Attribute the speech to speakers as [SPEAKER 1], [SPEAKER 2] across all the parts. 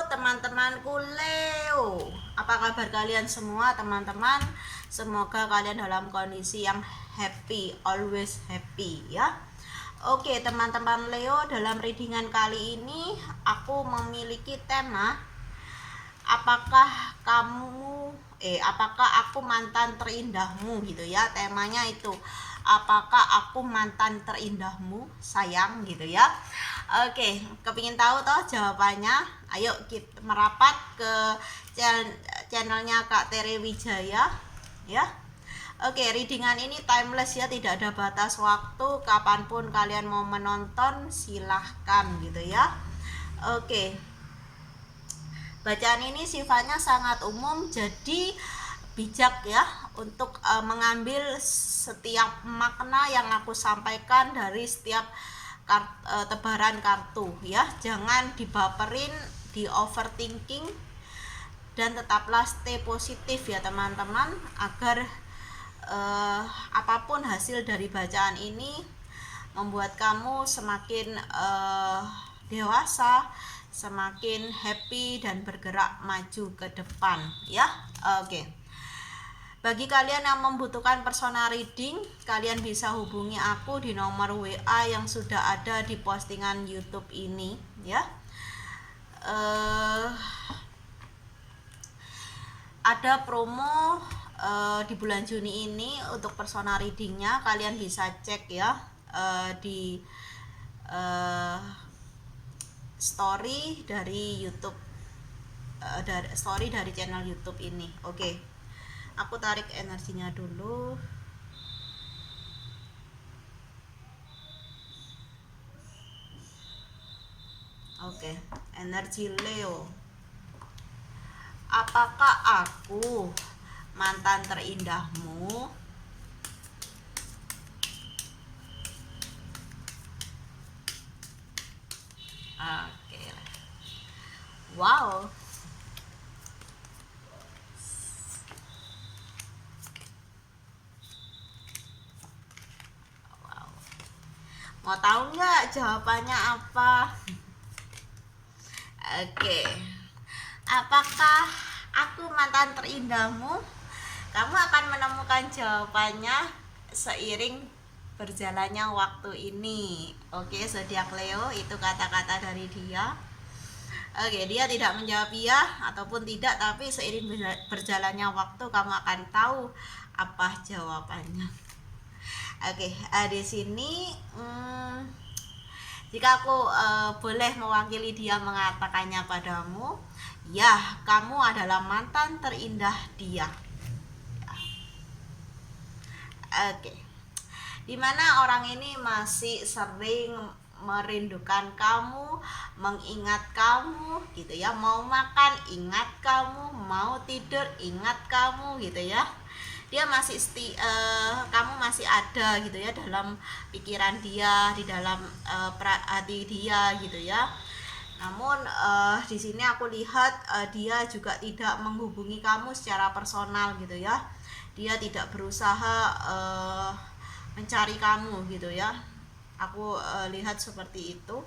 [SPEAKER 1] teman-temanku Leo. Apa kabar kalian semua teman-teman? Semoga kalian dalam kondisi yang happy, always happy ya. Oke teman-teman Leo, dalam readingan kali ini aku memiliki tema apakah aku mantan terindahmu gitu ya. Temanya itu, apakah aku mantan terindahmu sayang gitu ya. Oke, kepingin tahu toh jawabannya? Ayo kita merapat ke channelnya Kak Tere Wijaya ya. Oke, readingan ini timeless ya, tidak ada batas waktu, kapanpun kalian mau menonton silahkan gitu ya. Oke, bacaan ini sifatnya sangat umum, jadi bijak ya untuk mengambil setiap makna yang aku sampaikan dari setiap tebaran kartu ya. Jangan dibaperin, di overthinking, dan tetaplah stay positif ya teman-teman, agar apapun hasil dari bacaan ini membuat kamu semakin dewasa, semakin happy dan bergerak maju ke depan ya. Oke. Bagi kalian yang membutuhkan personal reading, kalian bisa hubungi aku di nomor WA yang sudah ada di postingan YouTube ini ya. Ada promo di bulan Juni ini untuk personal readingnya. Kalian bisa cek ya di story dari YouTube, story dari channel YouTube ini. Oke, aku tarik energinya dulu. Oke, energi Leo. Apakah aku mantan terindahmu? Oke. Wow. Wow. Mau tahu nggak jawabannya apa? Oke. Apakah aku mantan terindahmu? Kamu akan menemukan jawabannya seiring berjalannya waktu ini. Oke, zodiak Leo, itu kata-kata dari dia. Oke, dia tidak menjawab iya ataupun tidak, tapi seiring berjalannya waktu kamu akan tahu apa jawabannya. Oke, di sini jika aku boleh mewakili dia mengatakannya padamu, ya, kamu adalah mantan terindah dia. Ya. Oke. Dimana orang ini masih sering merindukan kamu, mengingat kamu gitu ya. Mau makan ingat kamu, mau tidur ingat kamu gitu ya. Dia masih kamu masih ada gitu ya dalam pikiran dia, di dalam hati dia gitu ya. Namun di sini aku lihat dia juga tidak menghubungi kamu secara personal gitu ya. Dia tidak berusaha mencari kamu gitu ya. Aku lihat seperti itu.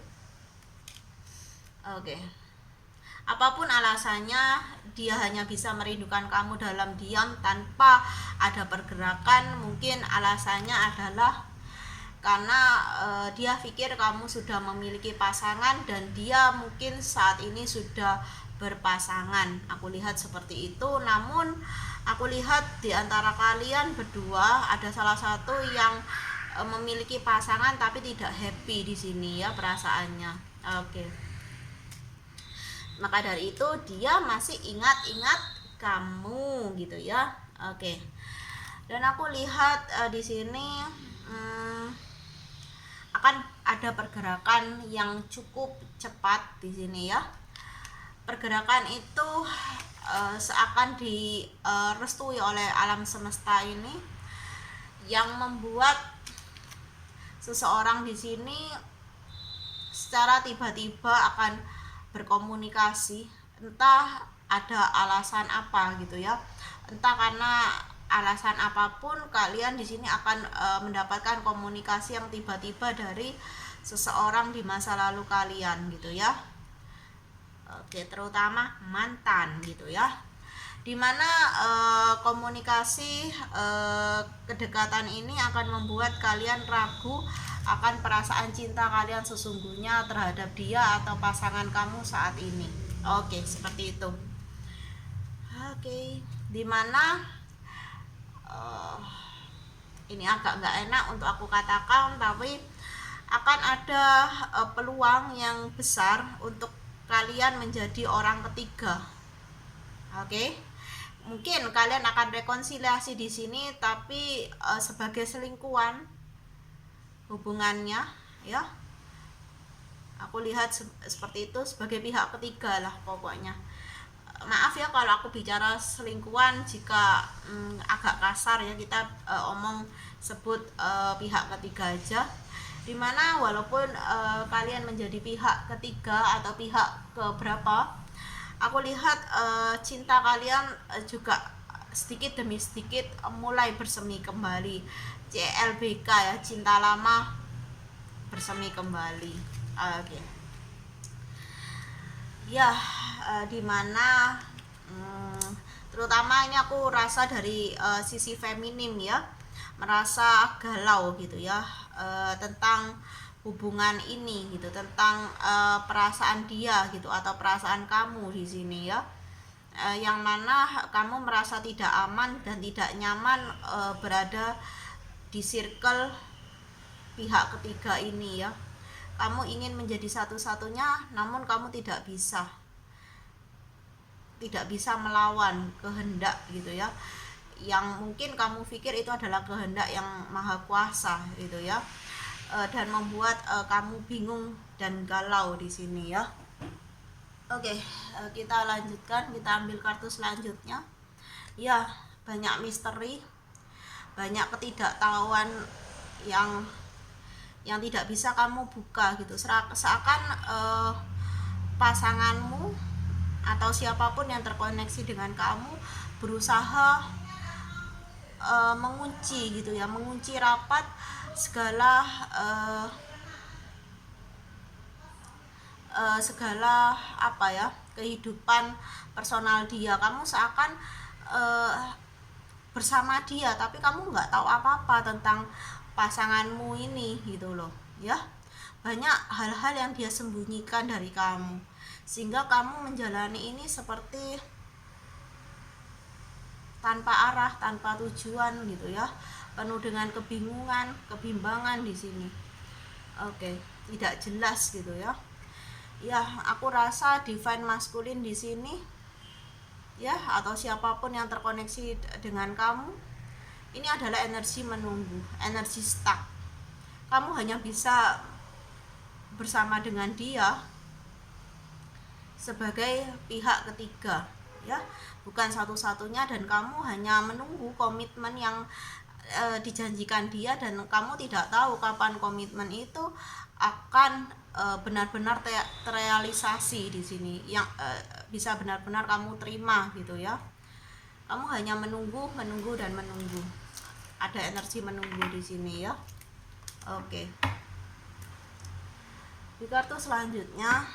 [SPEAKER 1] Oke. Apapun alasannya, dia hanya bisa merindukan kamu dalam diam tanpa ada pergerakan. Mungkin alasannya adalah karena dia pikir kamu sudah memiliki pasangan dan dia mungkin saat ini sudah berpasangan. Aku lihat seperti itu. Namun aku lihat di antara kalian berdua ada salah satu yang memiliki pasangan tapi tidak happy di sini ya perasaannya. Oke. Maka dari itu dia masih ingat-ingat kamu gitu ya. Oke. Dan aku lihat di sini akan ada pergerakan yang cukup cepat di sini ya. Pergerakan itu seakan direstui oleh alam semesta ini, yang membuat seseorang di sini secara tiba-tiba akan berkomunikasi, entah ada alasan apa gitu ya, entah karena alasan apapun kalian di sini akan mendapatkan komunikasi yang tiba-tiba dari seseorang di masa lalu kalian gitu ya. Oke, terutama mantan gitu ya. Dimana komunikasi kedekatan ini akan membuat kalian ragu akan perasaan cinta kalian sesungguhnya terhadap dia atau pasangan kamu saat ini. Oke, seperti itu. Oke, dimana ini agak nggak enak untuk aku katakan, tapi akan ada peluang yang besar untuk kalian menjadi orang ketiga. Oke, mungkin kalian akan rekonsiliasi di sini, tapi sebagai selingkuhan hubungannya, ya. Aku lihat seperti itu, sebagai pihak ketiga lah pokoknya. Maaf ya kalau aku bicara selingkuhan jika agak kasar ya, kita omong sebut pihak ketiga aja, dimana walaupun kalian menjadi pihak ketiga atau pihak keberapa, aku lihat cinta kalian juga sedikit demi sedikit mulai bersemi kembali. CLBK ya, cinta lama bersemi kembali. Oke. Ya, dimana terutama ini aku rasa dari sisi feminim ya, merasa galau gitu ya, tentang hubungan ini gitu, tentang perasaan dia gitu atau perasaan kamu di sini ya, yang mana kamu merasa tidak aman dan tidak nyaman berada di circle pihak ketiga ini ya. Kamu ingin menjadi satu-satunya, namun kamu tidak bisa melawan kehendak gitu ya, yang mungkin kamu pikir itu adalah kehendak yang maha kuasa gitu ya, dan membuat kamu bingung dan galau di sini ya. Oke, kita lanjutkan, kita ambil kartu selanjutnya ya. Banyak misteri, banyak ketidaktahuan yang tidak bisa kamu buka gitu, seakan pasanganmu atau siapapun yang terkoneksi dengan kamu berusaha mengunci gitu ya, mengunci rapat segala apa ya, kehidupan personal dia. Kamu seakan bersama dia, tapi kamu nggak tahu apa-apa tentang pasanganmu ini gitu loh ya. Banyak hal-hal yang dia sembunyikan dari kamu, sehingga kamu menjalani ini seperti tanpa arah, tanpa tujuan gitu ya, penuh dengan kebingungan, kebimbangan di sini. Oke, tidak jelas gitu ya. Ya, aku rasa divine masculine di sini ya, atau siapapun yang terkoneksi dengan kamu, ini adalah energi menunggu, energi stuck. Kamu hanya bisa bersama dengan dia sebagai pihak ketiga ya, bukan satu-satunya, dan kamu hanya menunggu komitmen yang dijanjikan dia, dan kamu tidak tahu kapan komitmen itu akan benar-benar terrealisasi di sini, yang bisa benar-benar kamu terima gitu ya. Kamu hanya menunggu dan menunggu. Ada energi menunggu di sini ya. Oke. Di kartu selanjutnya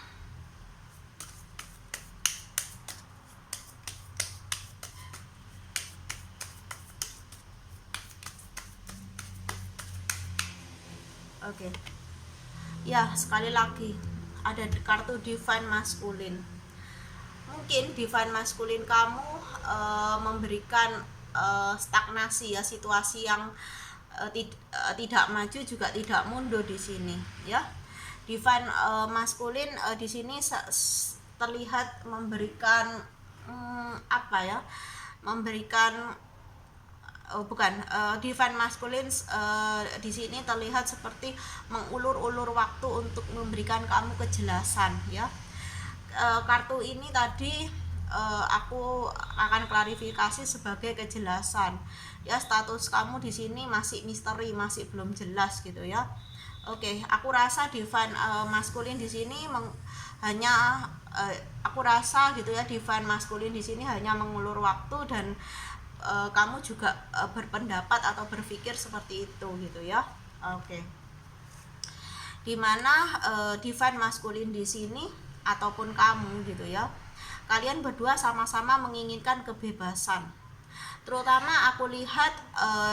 [SPEAKER 1] oke. Ya, sekali lagi ada kartu divine masculine. Mungkin divine masculine kamu memberikan stagnasi ya, situasi yang tidak maju juga tidak mundur di sini ya. Divine masculine di sini terlihat memberikan apa ya, memberikan divine masculine di sini terlihat seperti mengulur-ulur waktu untuk memberikan kamu kejelasan ya. Kartu ini tadi aku akan klarifikasi sebagai kejelasan ya. Status kamu di sini masih misteri, masih belum jelas gitu ya. Oke, aku rasa divine masculine di sini aku rasa gitu ya, divine masculine di sini hanya mengulur waktu, dan kamu juga berpendapat atau berpikir seperti itu gitu ya. Oke. Dimana divine masculine di sini ataupun kamu gitu ya. Kalian berdua sama-sama menginginkan kebebasan. Terutama aku lihat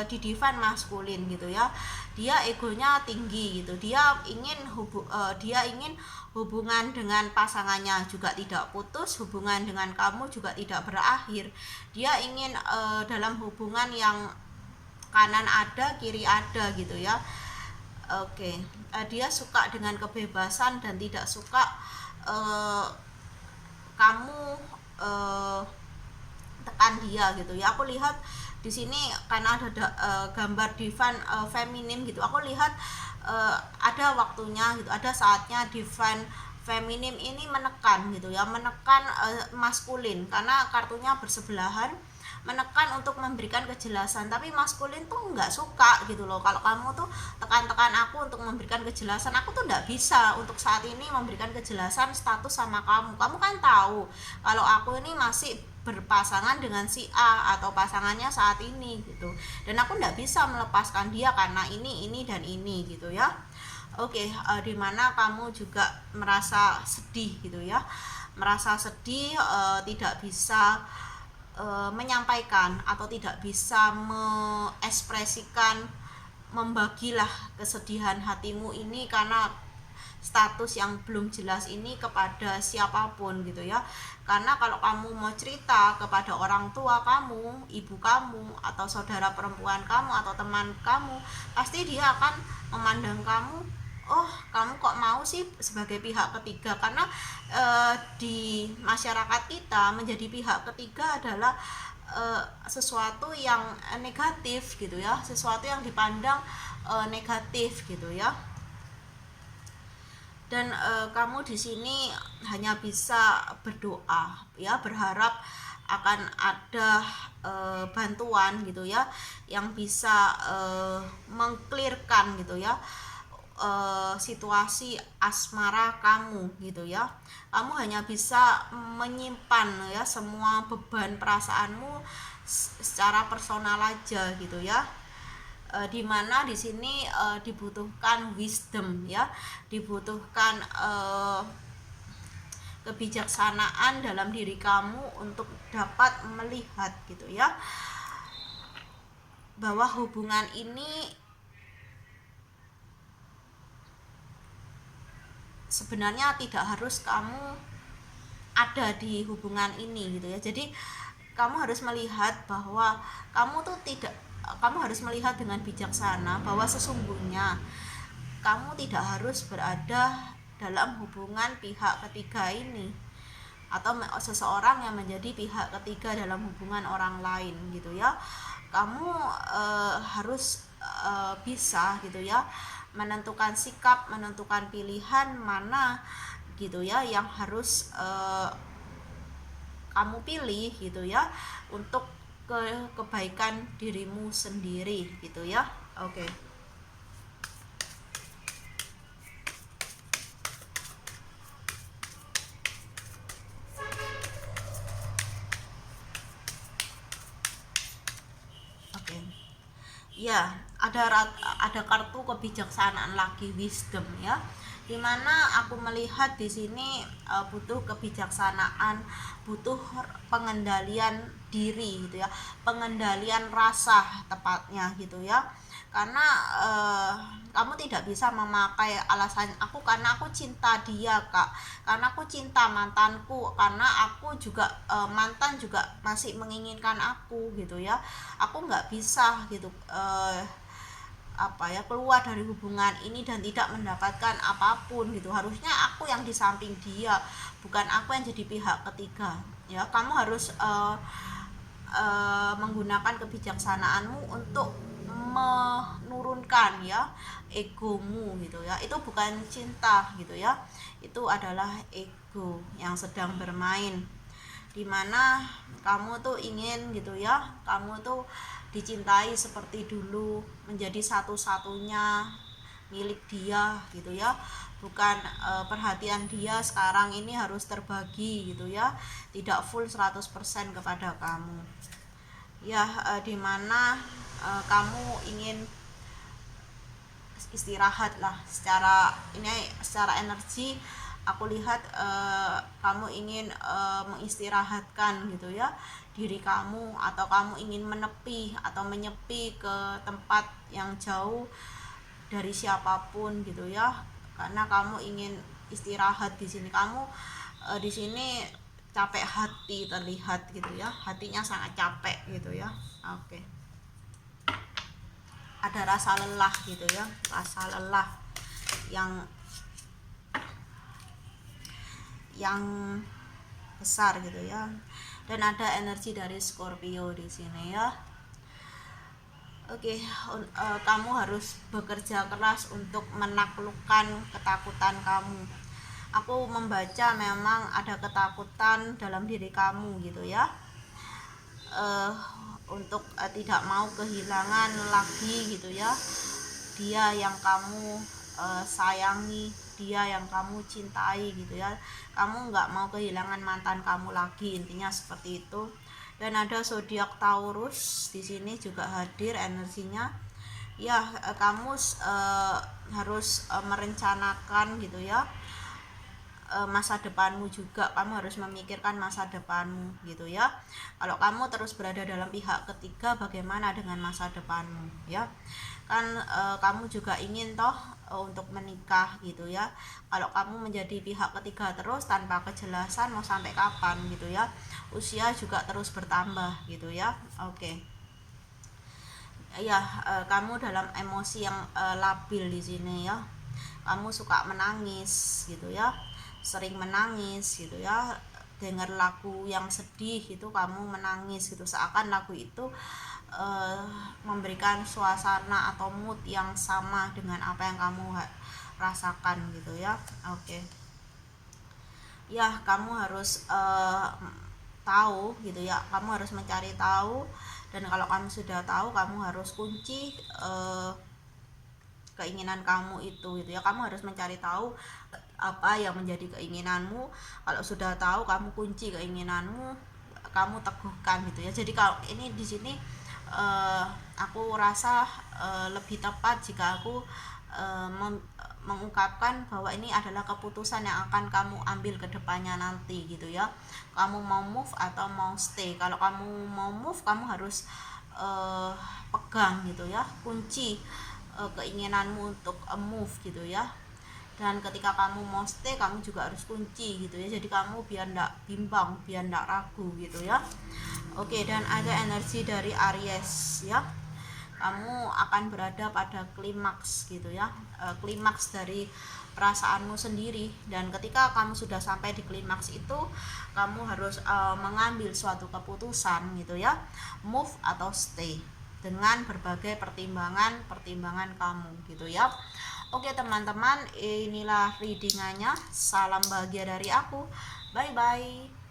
[SPEAKER 1] di Divan maskulin gitu ya, dia egonya tinggi gitu, dia ingin hubungan dengan pasangannya juga tidak putus, hubungan dengan kamu juga tidak berakhir. Dia ingin dalam hubungan yang kanan ada kiri ada gitu ya. Oke, dia suka dengan kebebasan dan tidak suka kamu tekan dia gitu ya. Aku lihat di sini karena ada gambar divan feminim gitu. Aku lihat ada waktunya gitu, ada saatnya divan feminim ini menekan gitu ya, menekan maskulin karena kartunya bersebelahan, menekan untuk memberikan kejelasan. Tapi maskulin tuh nggak suka gitu loh kalau kamu tuh tekan-tekan aku untuk memberikan kejelasan. Aku tuh nggak bisa untuk saat ini memberikan kejelasan status sama kamu. Kamu kan tahu kalau aku ini masih berpasangan dengan si A atau pasangannya saat ini gitu, dan aku nggak bisa melepaskan dia karena ini dan ini gitu ya. Oke, dimana kamu juga merasa sedih gitu ya, merasa sedih, tidak bisa menyampaikan atau tidak bisa mengekspresikan, membagilah kesedihan hatimu ini karena status yang belum jelas ini kepada siapapun gitu ya. Karena kalau kamu mau cerita kepada orang tua kamu, ibu kamu, atau saudara perempuan kamu, atau teman kamu, pasti dia akan memandang kamu, oh kamu kok mau sih sebagai pihak ketiga. Karena di masyarakat kita menjadi pihak ketiga adalah sesuatu yang negatif gitu ya, sesuatu yang dipandang negatif gitu ya. Dan kamu di sini hanya bisa berdoa ya, berharap akan ada bantuan gitu ya yang bisa mengklirkan gitu ya situasi asmara kamu gitu ya. Kamu hanya bisa menyimpan ya semua beban perasaanmu secara personal aja gitu ya. Dimana di sini dibutuhkan wisdom ya, dibutuhkan kebijaksanaan dalam diri kamu untuk dapat melihat gitu ya, bahwa hubungan ini sebenarnya tidak harus kamu ada di hubungan ini gitu ya. Jadi kamu harus melihat bahwa kamu harus melihat dengan bijaksana bahwa sesungguhnya kamu tidak harus berada dalam hubungan pihak ketiga ini, atau seseorang yang menjadi pihak ketiga dalam hubungan orang lain gitu ya. Kamu harus bisa gitu ya menentukan sikap, menentukan pilihan mana gitu ya yang harus kamu pilih gitu ya untuk kebaikan dirimu sendiri gitu ya. Oke. Oke. Ya, ada kartu kebijaksanaan lagi, wisdom ya. Dimana aku melihat di sini butuh kebijaksanaan, butuh pengendalian diri gitu ya, pengendalian rasa tepatnya gitu ya. Karena kamu tidak bisa memakai alasan aku karena aku cinta dia kak, karena aku cinta mantanku, karena aku juga mantan juga masih menginginkan aku gitu ya. Aku nggak bisa gitu keluar dari hubungan ini dan tidak mendapatkan apapun gitu. Harusnya aku yang di samping dia, bukan aku yang jadi pihak ketiga ya. Kamu harus menggunakan kebijaksanaanmu untuk menurunkan ya egomu gitu ya. Itu bukan cinta gitu ya, itu adalah ego yang sedang bermain, dimana kamu tuh ingin gitu ya, kamu tuh dicintai seperti dulu, menjadi satu-satunya milik dia gitu ya. Bukan perhatian dia sekarang ini harus terbagi gitu ya, tidak full 100% kepada kamu ya. Dimana kamu ingin istirahat lah secara energi, aku lihat kamu ingin mengistirahatkan gitu ya diri kamu, atau kamu ingin menepi atau menyepi ke tempat yang jauh dari siapapun gitu ya, karena kamu ingin istirahat di sini. Kamu di sini capek hati terlihat gitu ya, hatinya sangat capek gitu ya. Oke. Ada rasa lelah gitu ya, rasa lelah yang besar gitu ya. Dan ada energi dari Scorpio di sini ya. Oke, kamu harus bekerja keras untuk menaklukkan ketakutan kamu. Aku membaca memang ada ketakutan dalam diri kamu gitu ya, untuk tidak mau kehilangan lagi gitu ya dia yang kamu sayangi, dia yang kamu cintai gitu ya. Kamu nggak mau kehilangan mantan kamu lagi, intinya seperti itu. Dan ada zodiak Taurus di sini juga hadir energinya ya. Kamu harus merencanakan gitu ya masa depanmu juga. Kamu harus memikirkan masa depanmu gitu ya. Kalau kamu terus berada dalam pihak ketiga, bagaimana dengan masa depanmu ya? Kan kamu juga ingin toh untuk menikah gitu ya. Kalau kamu menjadi pihak ketiga terus tanpa kejelasan, mau sampai kapan gitu ya. Usia juga terus bertambah gitu ya. Oke. Ya, kamu dalam emosi yang labil di sini ya. Kamu suka menangis gitu ya, sering menangis gitu ya. Dengar lagu yang sedih itu kamu menangis gitu, seakan lagu itu memberikan suasana atau mood yang sama dengan apa yang kamu rasakan gitu ya. Oke. Ya, kamu harus tahu gitu ya, kamu harus mencari tahu. Dan kalau kamu sudah tahu, kamu harus kunci keinginan kamu itu gitu ya. Kamu harus mencari tahu apa yang menjadi keinginanmu. Kalau sudah tahu, kamu kunci keinginanmu, kamu teguhkan gitu ya. Jadi kalau ini di sini aku rasa lebih tepat jika aku mengungkapkan bahwa ini adalah keputusan yang akan kamu ambil ke depannya nanti gitu ya. Kamu mau move atau mau stay. Kalau kamu mau move, kamu harus pegang gitu ya, kunci keinginanmu untuk move gitu ya. Dan ketika kamu mau stay, kamu juga harus kunci gitu ya. Jadi kamu biar ndak bimbang, biar ndak ragu gitu ya. Oke, dan ada energi dari Aries ya. Kamu akan berada pada klimaks gitu ya, klimaks dari perasaanmu sendiri. Dan ketika kamu sudah sampai di klimaks itu, kamu harus mengambil suatu keputusan gitu ya, move atau stay, dengan berbagai pertimbangan kamu gitu ya. Oke teman-teman, inilah readingannya. Salam bahagia dari aku. Bye bye.